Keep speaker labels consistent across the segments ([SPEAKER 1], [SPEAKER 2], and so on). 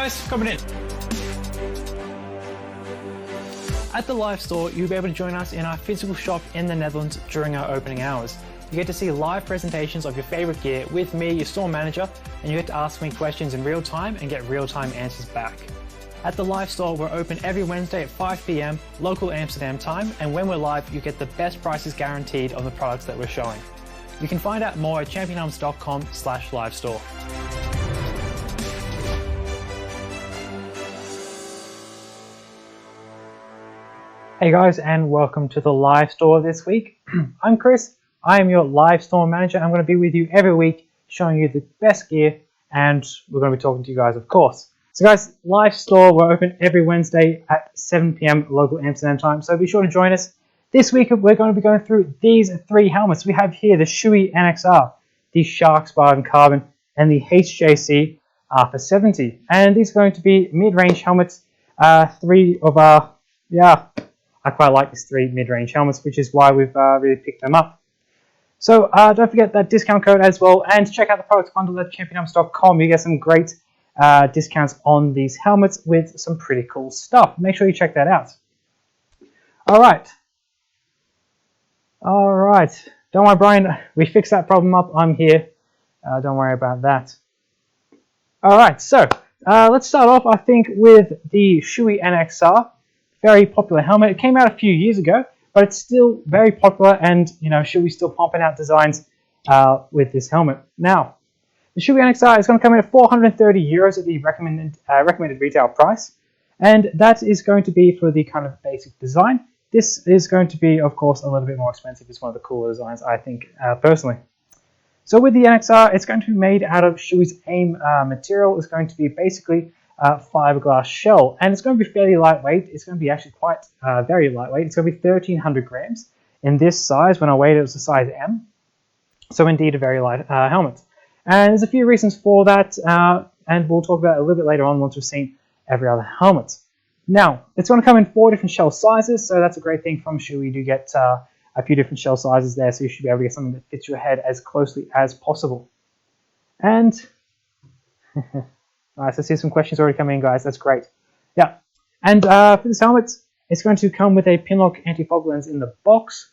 [SPEAKER 1] guys, coming in. At the live store, you'll be able to join us in our physical shop in the Netherlands during our opening hours. You get to see live presentations of your favorite gear with me, your store manager, and you get to ask me questions in real time and get real-time answers back. At the live store, we're open every Wednesday at 5 PM local Amsterdam time, and when we're live, you get the best prices guaranteed on the products that we're showing. You can find out more at championhelms.com/livestore. Hey guys, and welcome to the live store this week. I'm Chris. I am your live store manager. I'm going to be with you every week showing you the best gear, and we're going to be talking to you guys, of course. So guys, live store, we're open every Wednesday at 7 PM local Amsterdam time, so be sure to join us. This week we're going to be going through these three helmets. We have here the Shoei Nx, the Shark Spartan Carbon, and the HJC for 70. And these are going to be mid-range helmets, three of our, I quite like these three mid-range helmets, which is why we've really picked them up. So don't forget that discount code as well, and check out the products bundle at championhelms.com. You get some great discounts on these helmets with some pretty cool stuff. Make sure you check that out. All right. Don't worry, Brian. We fixed that problem up. I'm here. Don't worry about that. All right. So let's start off, I think, with the Shoei Nx. Very popular helmet. It came out a few years ago, but it's still very popular, and Shoei's still pumping out designs with this helmet. Now, the Shoei Nx is going to come in at 430 euros at the recommended retail price, and that is going to be for the kind of basic design. This is going to be, of course, a little bit more expensive. It's one of the cooler designs, I think, personally. So with the NXR, it's going to be made out of Shoei's AIM material. It's going to be basically fiberglass shell, and it's going to be fairly lightweight. It's going to be actually quite very lightweight. It's going to be 1,300 grams in this size. When I weighed it, it was a size M, so indeed a very light helmet. And there's a few reasons for that, and we'll talk about it a little bit later on once we've seen every other helmet. Now, it's going to come in 4 different shell sizes, so that's a great thing from Shoei. You do get a few different shell sizes there, so you should be able to get something that fits your head as closely as possible. And nice, I see some questions already coming in, guys. That's great. Yeah, and for this helmet, it's going to come with a Pinlock anti-fog lens in the box.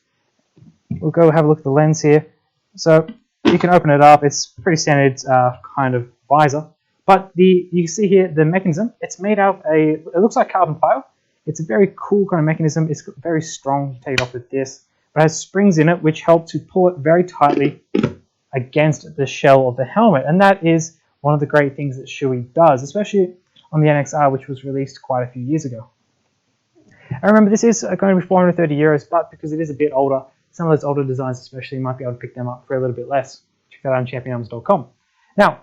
[SPEAKER 1] We'll go have a look at the lens here. So you can open it up. It's pretty standard kind of visor. But you can see here the mechanism. It's made out of it looks like carbon fiber. It's a very cool kind of mechanism. It's very strong. You take it off with this. But it has springs in it which help to pull it very tightly against the shell of the helmet. And that is one of the great things that Shoei does, especially on the NXR, which was released quite a few years ago. And remember, this is going to be 430 euros, but because it is a bit older, some of those older designs especially, you might be able to pick them up for a little bit less. Check that out on championhelms.com. Now,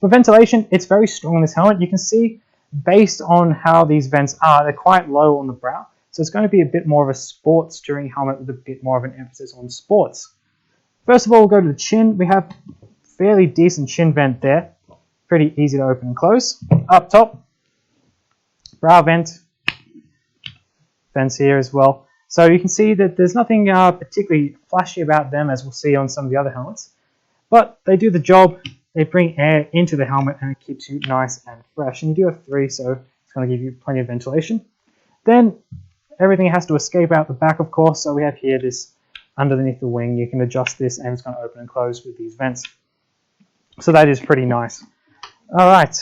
[SPEAKER 1] for ventilation, it's very strong on this helmet. You can see, based on how these vents are, they're quite low on the brow. So it's going to be a bit more of a sports touring helmet with a bit more of an emphasis on sports. First of all, we'll go to the chin. We have fairly decent chin vent there. Pretty easy to open and close. Up top, brow vent. Vents here as well. So you can see that there's nothing particularly flashy about them, as we'll see on some of the other helmets. But they do the job. They bring air into the helmet and it keeps you nice and fresh. And you do have 3, so it's going to give you plenty of ventilation. Then everything has to escape out the back, of course. So we have here this underneath the wing. You can adjust this and it's going to open and close with these vents. So that is pretty nice. All right.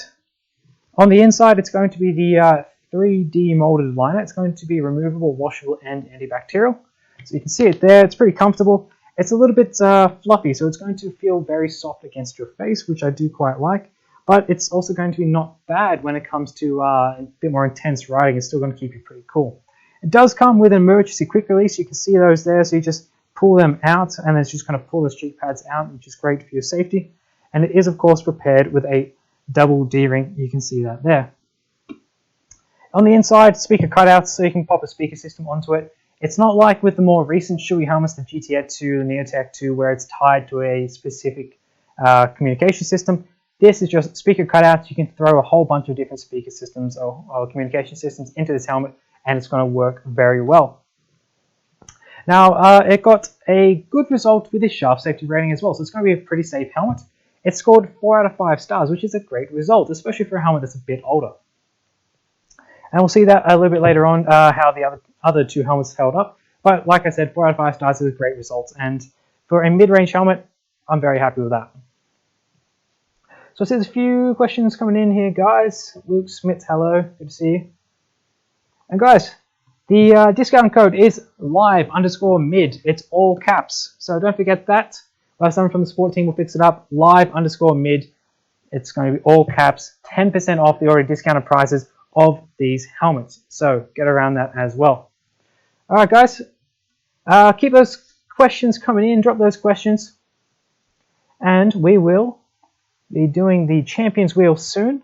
[SPEAKER 1] On the inside, it's going to be the 3D molded liner. It's going to be removable, washable, and antibacterial. So you can see it there. It's pretty comfortable. It's a little bit fluffy, so it's going to feel very soft against your face, which I do quite like. But it's also going to be not bad when it comes to a bit more intense riding. It's still going to keep you pretty cool. It does come with an emergency quick release. You can see those there, so you just pull them out, and it's just going to pull the cheek pads out, which is great for your safety. And it is, of course, prepared with a double D-ring. You can see that there. On the inside, speaker cutouts, so you can pop a speaker system onto it. It's not like with the more recent Shoei helmets, the GTX 2, the Neotech 2, where it's tied to a specific communication system. This is just speaker cutouts. You can throw a whole bunch of different speaker systems or communication systems into this helmet, and it's going to work very well. Now, it got a good result with this shaft safety rating as well, so it's going to be a pretty safe helmet. it scored 4 out of 5 stars, which is a great result, especially for a helmet that's a bit older. And we'll see that a little bit later on, how the other two helmets held up. But like I said, 4 out of 5 stars is a great result, and for a mid-range helmet, I'm very happy with that. So I see there's a few questions coming in here, guys. Luke Smith, hello, good to see you. And guys, the discount code is live_mid. It's all caps, so don't forget that. Someone from the support team will fix it up. Live_mid. It's going to be all caps. 10% off the already discounted prices of these helmets. So get around that as well. All right, guys. Keep those questions coming in. Drop those questions, and we will be doing the Champions Wheel soon.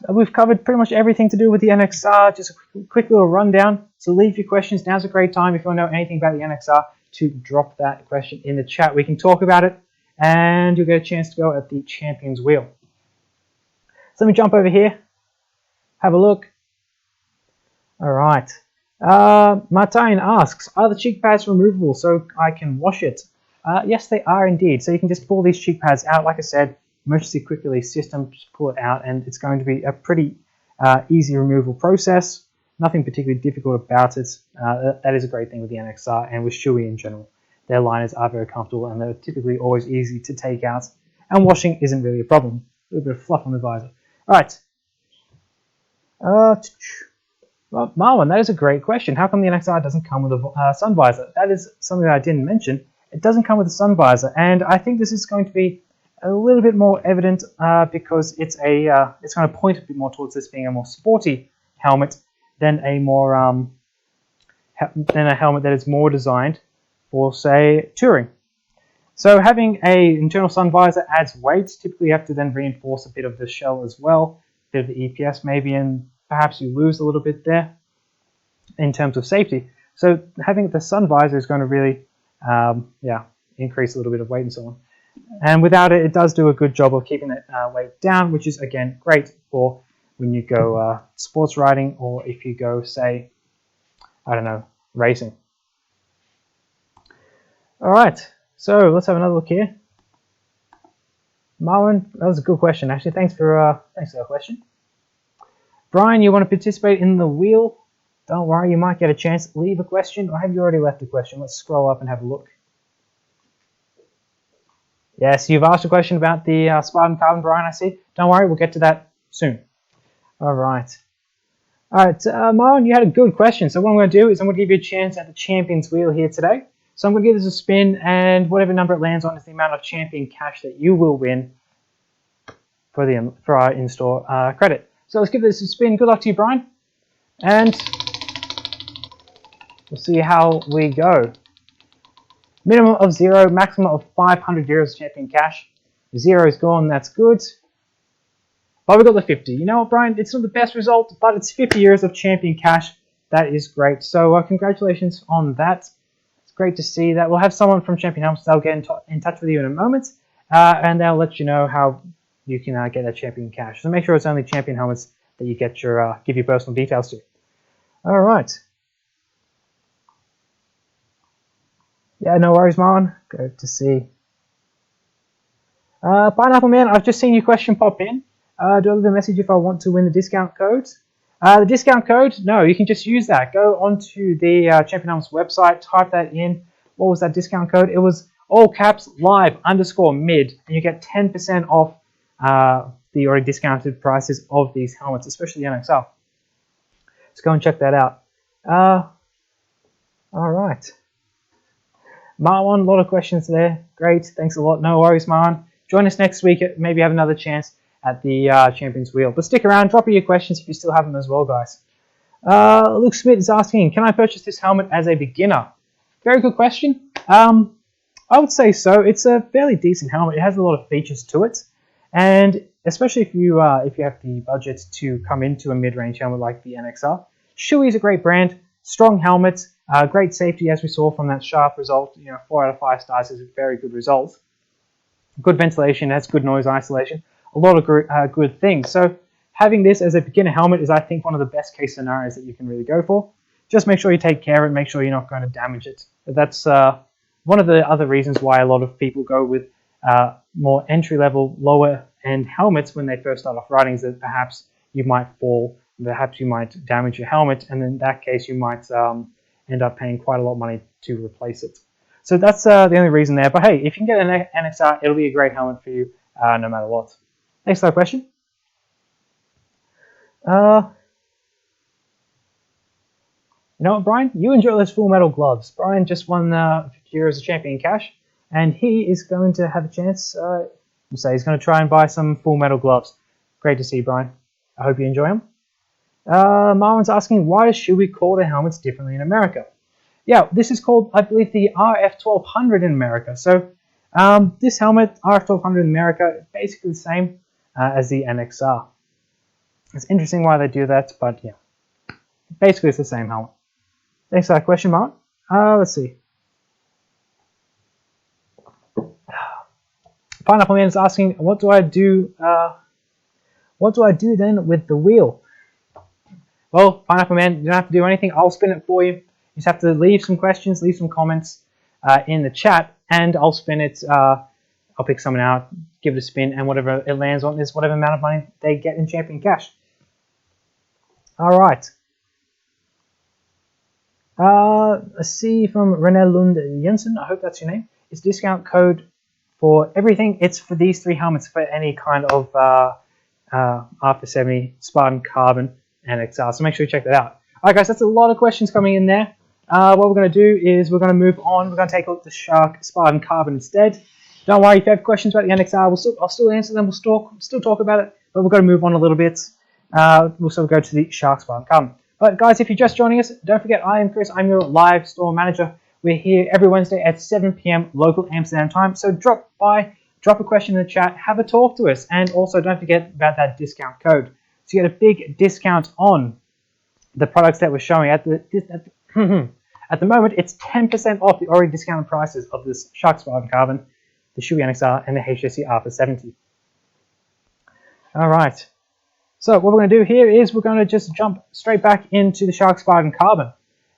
[SPEAKER 1] We've covered pretty much everything to do with the NXR. Just a quick little rundown. So leave your questions. Now's a great time if you want to know anything about the NXR to drop that question in the chat. We can talk about it, and you'll get a chance to go at the Champions Wheel. So let me jump over here. Have a look. All right. Martine asks, are the cheek pads removable so I can wash it? Yes, they are indeed. So you can just pull these cheek pads out. Like I said, emergency quick release system, just pull it out, and it's going to be a pretty easy removal process. Nothing particularly difficult about it. That is a great thing with the NXR and with Shoei in general. Their liners are very comfortable, and they're typically always easy to take out, and washing isn't really a problem. A little bit of fluff on the visor. All right. Well, Marwan, that is a great question. How come the NXR doesn't come with a sun visor? That is something that I didn't mention. It doesn't come with a sun visor, and I think this is going to be a little bit more evident because it's going to point a bit more towards this being a more sporty helmet than a helmet that is more designed for, say, touring. So having a internal sun visor adds weight. Typically, you have to then reinforce a bit of the shell as well, a bit of the EPS maybe, and perhaps you lose a little bit there in terms of safety. So having the sun visor is going to really, increase a little bit of weight and so on. And without it, it does do a good job of keeping that weight down, which is, again, great for when you go sports riding, or if you go, say, I don't know, racing. All right, so let's have another look here. Marwan, that was a good question, actually. Thanks for that question. Brian, you want to participate in the wheel? Don't worry, you might get a chance. Leave a question, or have you already left a question? Let's scroll up and have a look. Yes, you've asked a question about the Spartan Carbon, Brian, I see. Don't worry, we'll get to that soon. All right. Marwan, you had a good question. So what I'm going to do is I'm going to give you a chance at the Champions Wheel here today. So I'm going to give this a spin, and whatever number it lands on is the amount of champion cash that you will win for our in-store credit. So let's give this a spin. Good luck to you, Brian. And we'll see how we go. Minimum of 0, maximum of 500 euros champion cash. 0 is gone, that's good. But we got the 50. You know what, Brian? It's not the best result, but it's 50 euros of champion cash. That is great. So congratulations on that. It's great to see that. We'll have someone from Champion Helmets. They'll get in touch with you in a moment, and they'll let you know how you can get that champion cash. So make sure it's only Champion Helmets that you get your give your personal details to. All right. Yeah, no worries, Marwan. Good to see. Pineapple Man, I've just seen your question pop in. Do I leave a message if I want to win the discount code? The discount code? No, you can just use that. Go onto the Champion Helmets website, type that in. What was that discount code? It was all caps live_mid, and you get 10% off the already discounted prices of these helmets, especially the NXR. Let's go and check that out. All right. Marwan, a lot of questions there. Great, thanks a lot. No worries, Marwan. Join us next week. Maybe have another chance at the Champions Wheel. But stick around, drop your questions if you still have them as well, guys. Luke Smith is asking, can I purchase this helmet as a beginner? Very good question. I would say so. It's a fairly decent helmet. It has a lot of features to it. And especially if you have the budget to come into a mid-range helmet like the NXR. Shoei is a great brand, strong helmet, great safety as we saw from that sharp result. 4 out of 5 stars is a very good result. Good ventilation, has good noise isolation, a lot of good things. So having this as a beginner helmet is, I think, one of the best case scenarios that you can really go for. Just make sure you take care of it, make sure you're not going to damage it. But that's one of the other reasons why a lot of people go with more entry-level, lower-end helmets when they first start off riding, is that perhaps you might fall, perhaps you might damage your helmet, and in that case you might end up paying quite a lot of money to replace it. So that's the only reason there. But hey, if you can get an NXR, it'll be a great helmet for you no matter what. Thanks for that question. You know what, Brian? You enjoy those Full Metal gloves. Brian just won Heroes of Champion cash, and he is going to have a chance. So he's going to try and buy some Full Metal gloves. Great to see you, Brian. I hope you enjoy them. Marlon's asking, why does Shoei call their helmets differently in America? Yeah, this is called, I believe, the RF1200 in America. So this helmet, RF1200 in America, is basically the same as the NXR. It's interesting why they do that, but yeah, basically it's the same helmet. Thanks for that question, Mark. Let's see. Pineapple Man is asking, what do I do? What do I do then with the wheel? Well, Pineapple Man, you don't have to do anything. I'll spin it for you. You just have to leave some questions, leave some comments in the chat, and I'll spin it. I'll pick someone out, give it a spin, and whatever it lands on is whatever amount of money they get in Champion Cash. All right. Let's see from René Lund Jensen. I hope that's your name. It's discount code for everything. It's for these three helmets for any kind of After 70 Spartan Carbon and XR. So make sure you check that out. All right, guys, that's a lot of questions coming in there. What we're going to do is we're going to move on. We're going to take a look at the Shark Spartan Carbon instead. Don't worry, if you have questions about the NXR, I'll still answer them. We'll still talk about it, but we're going to move on a little bit. We'll still go to the Shark Spartan Carbon. But guys, if you're just joining us, don't forget, I am Chris. I'm your live store manager. We're here every Wednesday at 7 p.m. local Amsterdam time. So drop by, drop a question in the chat, have a talk to us, and also don't forget about that discount code. So you get a big discount on the products that we're showing at the moment. It's 10% off the already discounted prices of this Shark Spartan Carbon, the Shoei Nx, and the HSC After 70. All right. So what we're going to do here is we're going to just jump straight back into the Shark Spartan Carbon.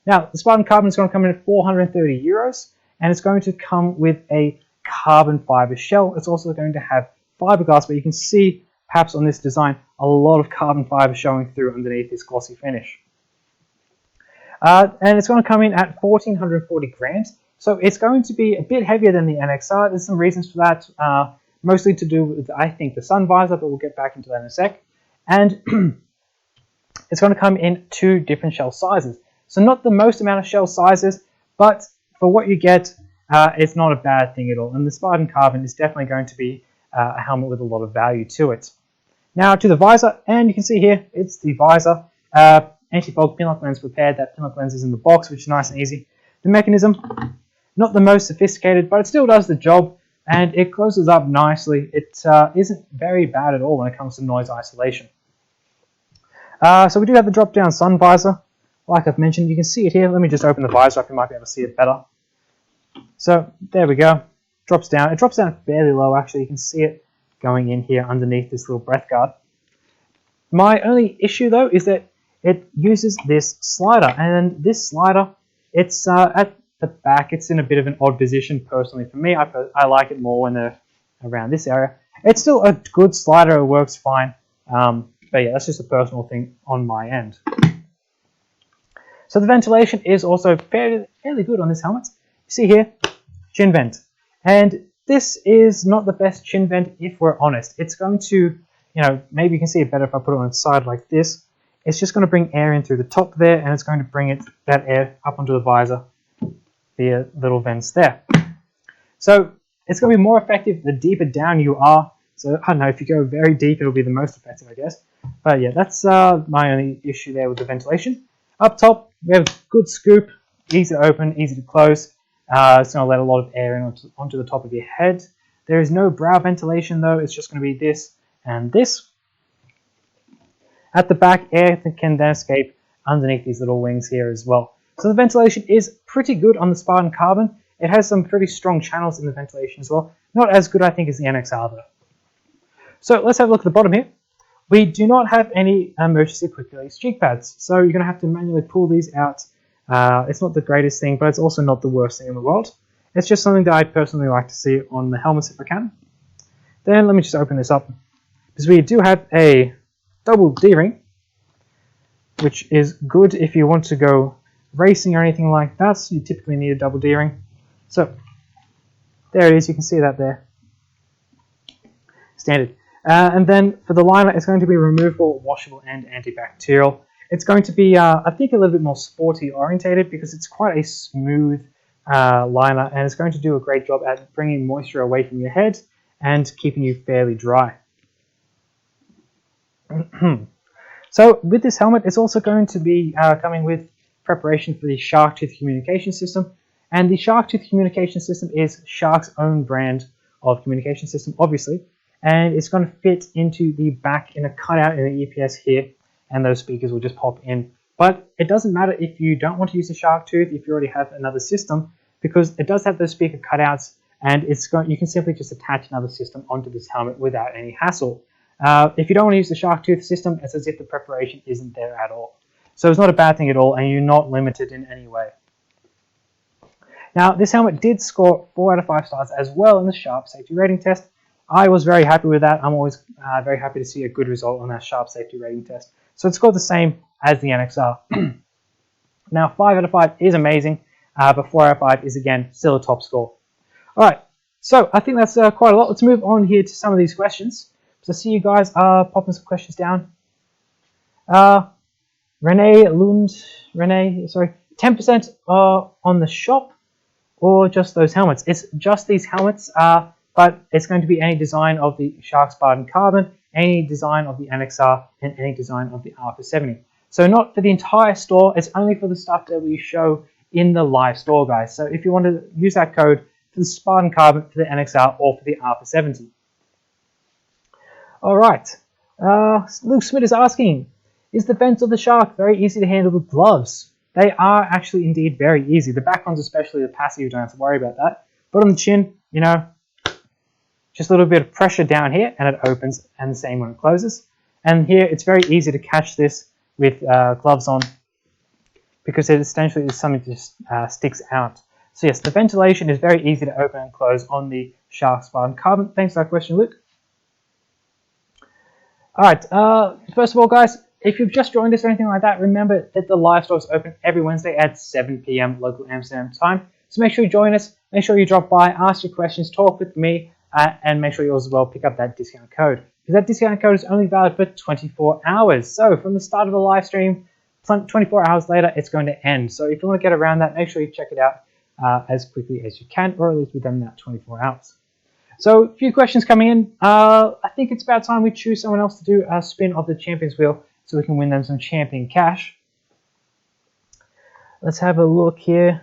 [SPEAKER 1] Now, the Spartan Carbon is going to come in at 430 euros, and it's going to come with a carbon fiber shell. It's also going to have fiberglass, but you can see perhaps on this design a lot of carbon fiber showing through underneath this glossy finish. And it's going to come in at 1,440 grams, so it's going to be a bit heavier than the NXR. There's some reasons for that, mostly to do with, I think, the sun visor, but we'll get back into that in a sec. And it's going to come in two different shell sizes. So not the most amount of shell sizes, but for what you get, it's not a bad thing at all. And the Spartan Carbon is definitely going to be a helmet with a lot of value to it. Now to the visor, and you can see here, it's the visor. Anti-fog pinlock lens prepared. That pinlock lens is in the box, which is nice and easy. The mechanism, not the most sophisticated, but it still does the job, and it closes up nicely. It isn't very bad at all when it comes to noise isolation. So we do have the drop-down sun visor. Like I've mentioned, you can see it here. Let me just open the visor up. You might be able to see it better. So there we go. Drops down. It drops down fairly low, actually. You can see it going in here underneath this little breath guard. My only issue, though, is that it uses this slider. And this slider, it's at the back. It's in a bit of an odd position, personally, for me. I like it more when they're around this area. It's still a good slider. It works fine. But yeah, that's just a personal thing on my end. So the ventilation is also fairly good on this helmet. You see here, chin vent. And this is not the best chin vent, if we're honest. It's going to, maybe you can see it better if I put it on its side like this. It's just going to bring air in through the top there, and it's going to bring that air up onto the visor via little vents there. So it's going to be more effective the deeper down you are. So I don't know, if you go very deep, it'll be the most effective, I guess. But yeah, that's my only issue there with the ventilation. Up top, we have a good scoop, easy to open, easy to close. It's going to let a lot of air in onto the top of your head. There is no brow ventilation though, it's just going to be this and this. At the back, air can then escape underneath these little wings here as well. So the ventilation is pretty good on the Spartan Carbon. It has some pretty strong channels in the ventilation as well. Not as good, I think, as the NXR though. So let's have a look at the bottom here. We do not have any emergency quick release cheek pads, so you're going to have to manually pull these out. It's not the greatest thing, but it's also not the worst thing in the world. It's just something that I personally like to see on the helmets if I can. Then let me just open this up, because we do have a double D-ring, which is good if you want to go racing or anything like that. So you typically need a double D-ring. So there it is, you can see that there. Standard. And then for the liner, it's going to be removable, washable, and antibacterial. It's going to be, I think, a little bit more sporty orientated because it's quite a smooth liner, and it's going to do a great job at bringing moisture away from your head and keeping you fairly dry. So with this helmet, it's also going to be coming with preparation for the Shark Tooth communication system. And the Shark Tooth communication system is Shark's own brand of communication system, obviously. And it's going to fit into the back in a cutout in the EPS here, and those speakers will just pop in. But it doesn't matter if you don't want to use the Shark Tooth, if you already have another system, because it does have those speaker cutouts, and you can simply just attach another system onto this helmet without any hassle. If you don't want to use the Shark Tooth system, it's as if the preparation isn't there at all. So it's not a bad thing at all, and you're not limited in any way. Now, this helmet did score 4 out of 5 stars as well in the Sharp Safety Rating Test. I was very happy with that. I'm always very happy to see a good result on that Sharp Safety Rating Test. So it scored the same as the NXR. Now, 5 out of 5 is amazing, but 4 out of 5 is, again, still a top score. All right, so I think that's quite a lot. Let's move on here to some of these questions. So I see you guys are popping some questions down. Renee, sorry, 10% on the shop or just those helmets? It's just these helmets, but it's going to be any design of the Shark Spartan Carbon, any design of the NXR, and any design of the Alpha 70. So not for the entire store, it's only for the stuff that we show in the live store, guys. So if you want to use that code for the Spartan Carbon, for the NXR, or for the Alpha 70. All right, Luke Smith is asking, is the vents of the Shark very easy to handle with gloves? They are actually indeed very easy. The back ones, especially the passive, you don't have to worry about that. But on the chin, you know, just a little bit of pressure down here and it opens, and the same when it closes. And here it's very easy to catch this with gloves on because it essentially is something that just sticks out. So yes, the ventilation is very easy to open and close on the Shark Spartan Carbon. Thanks for that question, Luke. All right, first of all, guys, if you've just joined us or anything like that, remember that the live store is open every Wednesday at 7 p.m. local Amsterdam time. So make sure you join us, make sure you drop by, ask your questions, talk with me, and make sure you as well pick up that discount code. Because that discount code is only valid for 24 hours. So from the start of the live stream, 24 hours later, it's going to end. So if you want to get around that, make sure you check it out as quickly as you can, or at least within that 24 hours. So a few questions coming in. I think it's about time we choose someone else to do a spin of the Champions Wheel so we can win them some champion cash. Let's have a look here,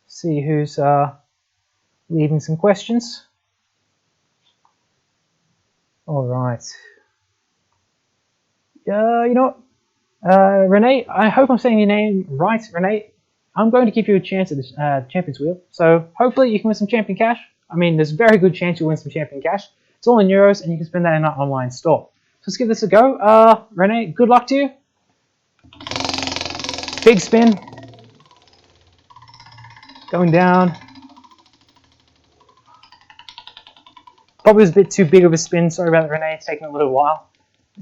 [SPEAKER 1] see who's leaving some questions. All right. You know what? Renee, I hope I'm saying your name right, Renee. I'm going to give you a chance at this Champions Wheel. So hopefully you can win some champion cash. I mean, there's a very good chance you'll win some champion cash. It's all in euros, and you can spend that in our online store. So let's give this a go. Renee, good luck to you. Big spin. Going down. Probably was a bit too big of a spin. Sorry about that, Renee. It's taking a little while.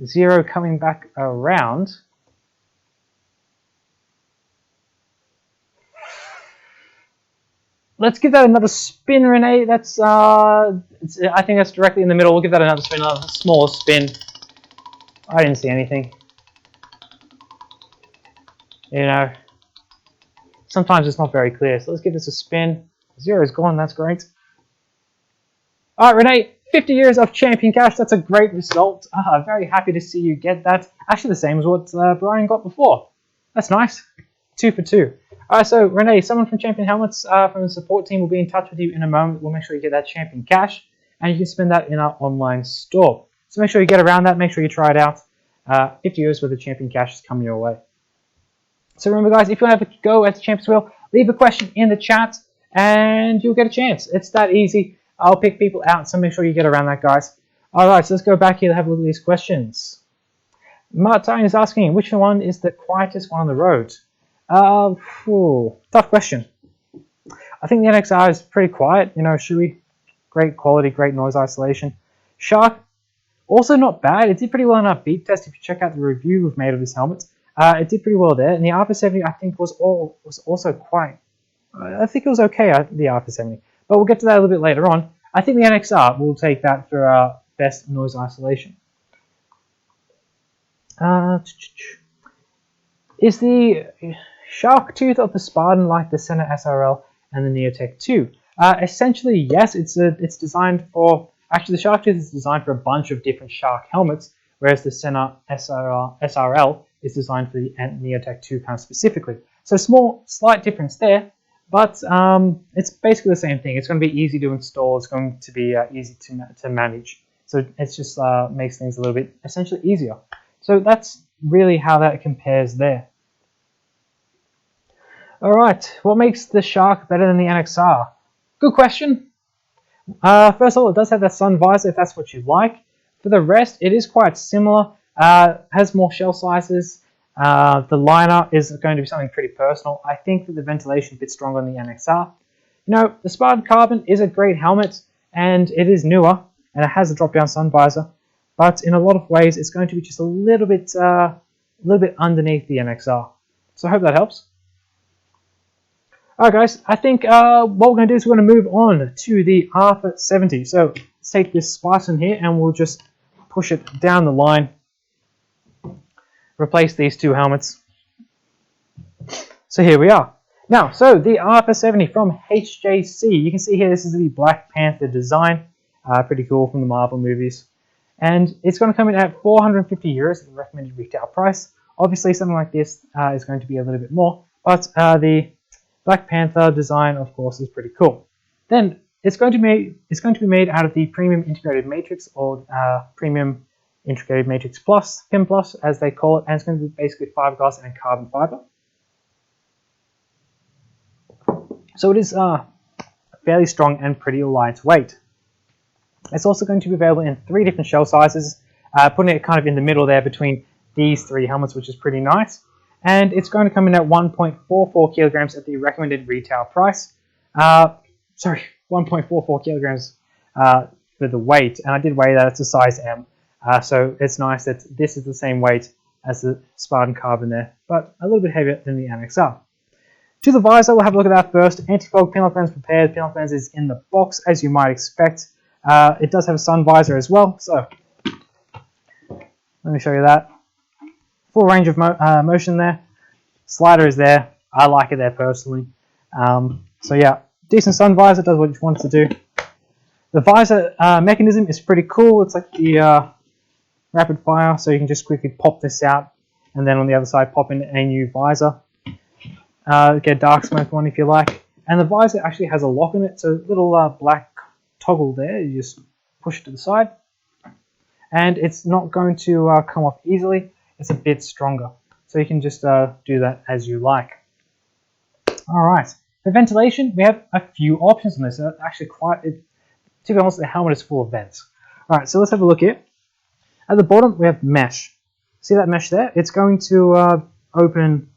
[SPEAKER 1] 0 coming back around. Let's give that another spin, Renee. That's I think that's directly in the middle. We'll give that another spin, another smaller spin. I didn't see anything. You know, sometimes it's not very clear. So let's give this a spin. 0 is gone. That's great. All right, Renee, 50 years of champion cash. That's a great result. Very happy to see you get that. Actually, the same as what Brian got before. That's nice. 2 for 2. All right, so Renee, someone from Champion Helmets from the support team will be in touch with you in a moment. We'll make sure you get that champion cash, and you can spend that in our online store. So make sure you get around that. Make sure you try it out. 50 years worth of champion cash is coming your way. So remember, guys, if you want to have a go at the Champions Wheel, leave a question in the chat, and you'll get a chance. It's that easy. I'll pick people out, so make sure you get around that, guys. All right, so let's go back here to have a look at these questions. Martin is asking, which one is the quietest one on the road? Tough question. I think the NXR is pretty quiet. You know, Shoei, great quality, great noise isolation. Shark, also not bad. It did pretty well in our beat test. If you check out the review we've made of this helmet, it did pretty well there. And the Alpha 70, I think, was also quite. I think it was okay, the Alpha 70. But we'll get to that a little bit later on. I think the NXR will take that for our best noise isolation. Is the shark tooth of the Spartan like the Senna SRL and the Neotech 2? Essentially, yes. It's designed for. Actually, the shark tooth is designed for a bunch of different shark helmets, whereas the Senna SRL is designed for the Neotech 2 kind of specifically. So slight difference there, but it's basically the same thing. It's going to be easy to install. It's going to be easy to manage. So it's just makes things a little bit essentially easier. So that's really how that compares there. All right, what makes the Shark better than the NXR? Good question. First of all, it does have that sun visor if that's what you like. For the rest, it is quite similar. Has more shell sizes. The liner is going to be something pretty personal. I think that the ventilation is a bit stronger than the NXR. You know, the Spartan Carbon is a great helmet, and it is newer, and it has a drop-down sun visor. But in a lot of ways, it's going to be just a little bit underneath the NXR. So I hope that helps. Alright guys, I think what we're going to do is we're going to move on to the Alpha 70. So let's take this Spartan here and we'll just push it down the line. Replace these two helmets. So here we are. Now, so the Alpha 70 from HJC. You can see here this is the Black Panther design. Pretty cool from the Marvel movies. And it's going to come in at 450 euros, the recommended retail price. Obviously something like this is going to be a little bit more, but the Black Panther design, of course, is pretty cool. Then it's going to be made out of the Premium Integrated Matrix, or Premium Integrated Matrix Plus, PIM Plus, as they call it, and it's going to be basically fiberglass and carbon fiber. So it is fairly strong and pretty lightweight. It's also going to be available in 3 different shell sizes, putting it kind of in the middle there between these 3 helmets, which is pretty nice. And it's going to come in at 1.44 kilograms at the recommended retail price. 1.44 kilograms for the weight, and I did weigh that. It's a size M, so it's nice that this is the same weight as the Spartan Carbon there, but a little bit heavier than the NXR. To the visor, we'll have a look at that first. Anti-fog pinlock lens prepared. Pinlock lens is in the box, as you might expect. It does have a sun visor as well, so let me show you that. Full range of motion there. Slider is there. I like it there personally. So yeah, decent sun visor, does what you want it to do. The visor mechanism is pretty cool. It's like the rapid fire, so you can just quickly pop this out, and then on the other side pop in a new visor. Get dark smoke one if you like. And the visor actually has a lock in it, so a little black toggle there. You just push it to the side, and it's not going to come off easily. It's a bit stronger, so you can just do that as you like. Alright, for ventilation, we have a few options on this. Actually, to be honest, the helmet is full of vents. Alright, so let's have a look here. At the bottom, we have mesh. See that mesh there? It's going to open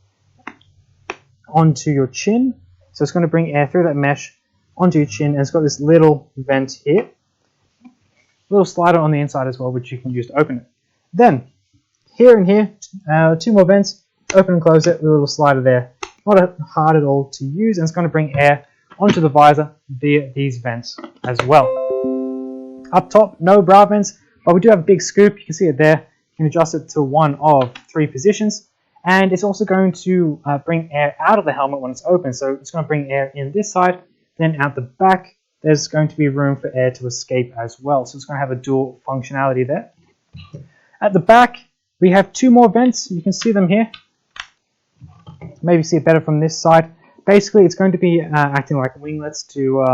[SPEAKER 1] onto your chin, so it's going to bring air through that mesh onto your chin, and it's got this little vent here. Little slider on the inside as well, which you can use to open it. Then, here and here, 2 more vents, open and close it with a little slider there. Not hard at all to use, and it's going to bring air onto the visor via these vents as well. Up top, no bra vents, but we do have a big scoop. You can see it there. You can adjust it to one of 3 positions, and it's also going to bring air out of the helmet when it's open. So it's going to bring air in this side, then out the back. There's going to be room for air to escape as well. So it's going to have a dual functionality there. At the back, we have 2 more vents. You can see them here. Maybe see it better from this side. Basically, it's going to be acting like winglets to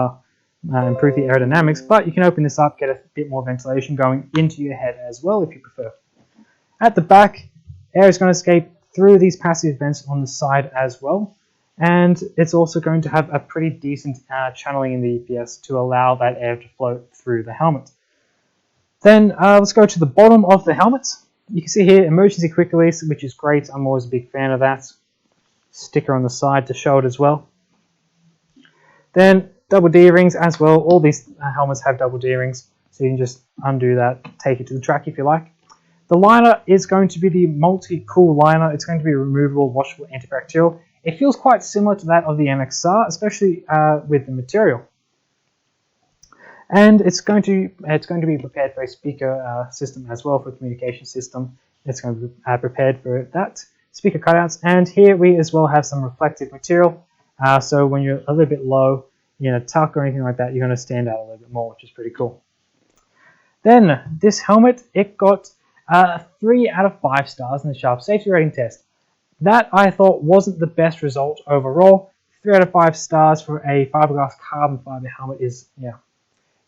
[SPEAKER 1] improve the aerodynamics, but you can open this up, get a bit more ventilation going into your head as well if you prefer. At the back, air is going to escape through these passive vents on the side as well, and it's also going to have a pretty decent channeling in the EPS to allow that air to flow through the helmet. Then let's go to the bottom of the helmet. You can see here emergency quick release, which is great. I'm always a big fan of that. Sticker on the side to show it as well. Then double D-rings as well. All these helmets have double D-rings, so you can just undo that, take it to the track if you like. The liner is going to be the multi-cool liner. It's going to be removable, washable, antibacterial. It feels quite similar to that of the MXR, especially with the material. And it's going to be prepared for a speaker system as well, for a communication system. It's going to be prepared for that. Speaker cutouts, and here we as well have some reflective material. So when you're a little bit low, tuck or anything like that, you're going to stand out a little bit more, which is pretty cool. Then this helmet, it got 3 out of 5 stars in the Sharp Safety Rating test. That I thought wasn't the best result overall. 3 out of 5 stars for a fiberglass carbon fiber helmet is, yeah.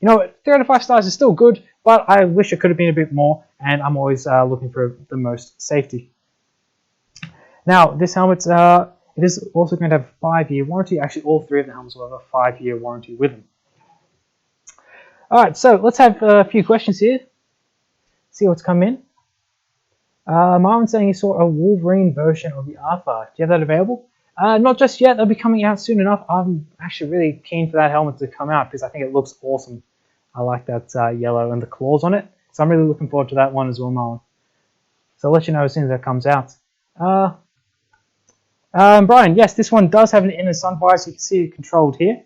[SPEAKER 1] 3 out of 5 stars is still good, but I wish it could have been a bit more, and I'm always looking for the most safety. Now, this helmet, it is also going to have a 5-year warranty. Actually, all 3 of the helmets will have a 5-year warranty with them. Alright, so let's have a few questions here. See what's come in. Marvin's saying he saw a Wolverine version of the R5. Do you have that available? Not just yet. They'll be coming out soon enough. I'm actually really keen for that helmet to come out because I think it looks awesome. I like that yellow and the claws on it. So I'm really looking forward to that one as well, Marvin. So I'll let you know as soon as that comes out. Brian, yes, this one does have an inner sun visor. You can see it controlled here.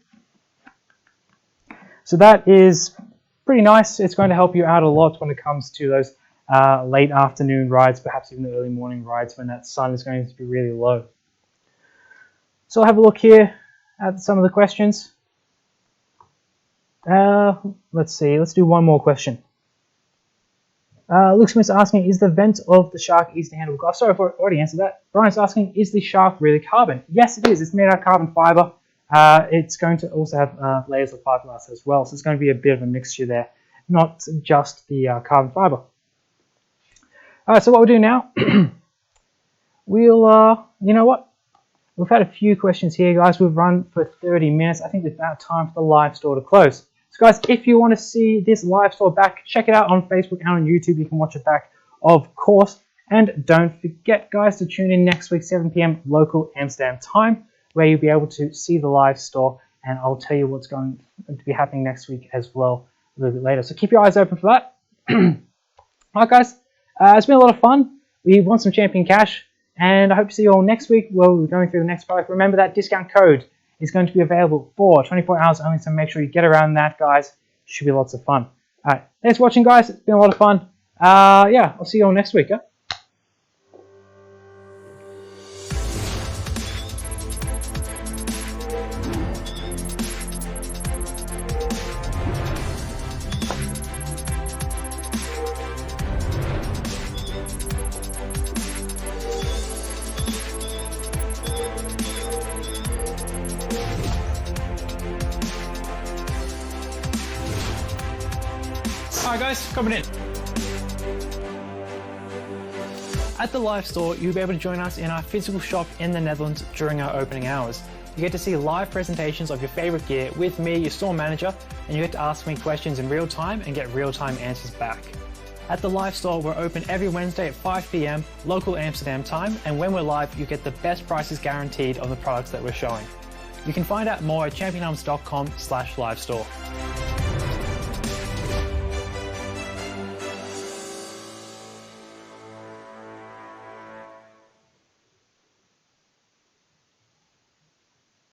[SPEAKER 1] So that is pretty nice. It's going to help you out a lot when it comes to those late afternoon rides, perhaps even the early morning rides when that sun is going to be really low. So I'll have a look here at some of the questions. Let's see, let's do one more question. Luke Smith's asking, is the vent of the Shark easy to handle? Oh, sorry, I've already answered that. Brian's asking, is the Shark really carbon? Yes, it is. It's made out of carbon fiber. It's going to also have layers of fiberglass as well, so it's going to be a bit of a mixture there, not just the carbon fiber. Alright, so what we'll do now, we'll, you know what? We've had a few questions here, guys. We've run for 30 minutes. I think it's about time for the live store to close. So, guys, if you want to see this live store back, check it out on Facebook and on YouTube. You can watch it back, of course. And don't forget, guys, to tune in next week, 7 p.m. local Amsterdam time, where you'll be able to see the live store. And I'll tell you what's going to be happening next week as well a little bit later. So keep your eyes open for that. Alright, guys. It's been a lot of fun. We won some champion cash, and I hope to see you all next week where we're going through the next product. Remember that discount code is going to be available for 24 hours only, so make sure you get around that, guys. Should be lots of fun. Alright, thanks for watching, guys. It's been a lot of fun. Yeah, I'll see you all next week.
[SPEAKER 2] Alright guys, coming in. At the live store, you'll be able to join us in our physical shop in the Netherlands during our opening hours. You get to see live presentations of your favorite gear with me, your store manager, and you get to ask me questions in real time and get real-time answers back. At the live store, we're open every Wednesday at 5 p.m. local Amsterdam time, and when we're live, you get the best prices guaranteed on the products that we're showing. You can find out more at championarms.com/livestore.